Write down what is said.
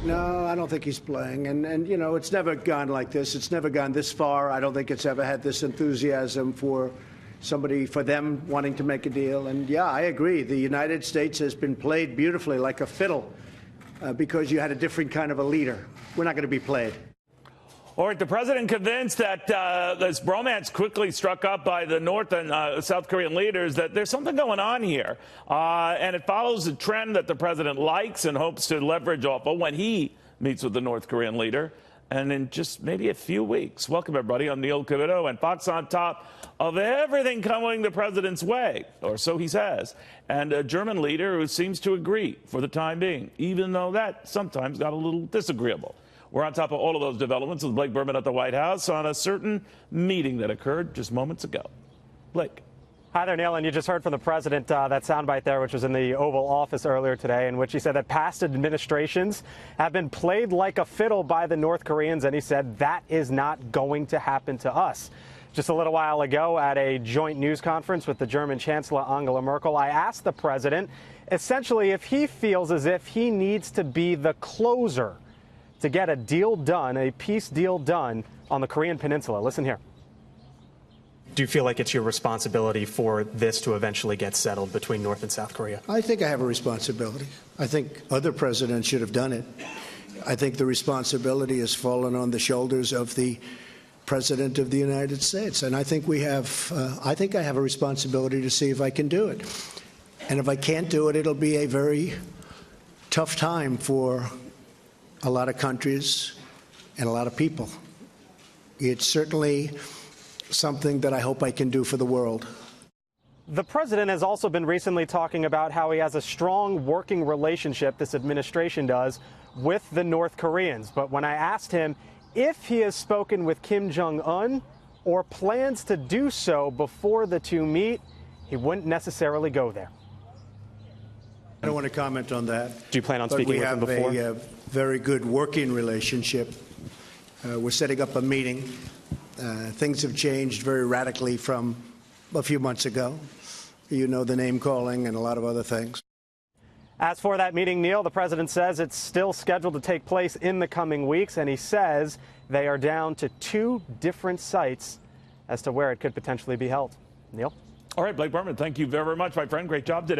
No, I don't think he's playing. And you know, it's never gone like this. It's never gone this far. I don't think it's ever had this enthusiasm for them wanting to make a deal. And yeah, I agree. The United States has been played beautifully like a fiddle because you had a different kind of a leader. We're not going to be played. All right, the president convinced that this bromance quickly struck up by the North and South Korean leaders, that there's something going on here. And it follows a trend that the president likes and hopes to leverage off of when he meets with the North Korean leader. And in just maybe a few weeks. Welcome, everybody. I'm Neil Cavuto, and Fox on top of everything coming the president's way, or so he says. And a German leader who seems to agree for the time being, even though that sometimes got a little disagreeable. We're on top of all of those developments with Blake Burman at the White House on a certain meeting that occurred just moments ago. Blake. Hi there, Neil. And you just heard from the president that soundbite there, which was in the Oval Office earlier today, in which he said that past administrations have been played like a fiddle by the North Koreans. And he said that is not going to happen to us. Just a little while ago at a joint news conference with the German Chancellor Angela Merkel, I asked the president essentially if he feels as if he needs to be the closer to get a deal done, a peace deal done on the Korean Peninsula. Listen here. Do you feel like it's your responsibility for this to eventually get settled between North and South Korea? I think I have a responsibility. I think other presidents should have done it. I think the responsibility has fallen on the shoulders of the President of the United States. And I think I have a responsibility to see if I can do it. And if I can't do it, it'll be a very tough time for a lot of countries and a lot of people. It's certainly something that I hope I can do for the world. The president has also been recently talking about how he has a strong working relationship, this administration does, with the North Koreans. But when I asked him if he has spoken with Kim Jong-un or plans to do so before the two meet, he wouldn't necessarily go there. I don't want to comment on that. Do you plan on speaking with him before? We have a very good working relationship. We're setting up a meeting. Things have changed very radically from a few months ago. You know, the name calling and a lot of other things. As for that meeting, Neil, the president says it's still scheduled to take place in the coming weeks, and he says they are down to 2 different sites as to where it could potentially be held. Neil? All right, Blake Burman, thank you very much, my friend. Great job today.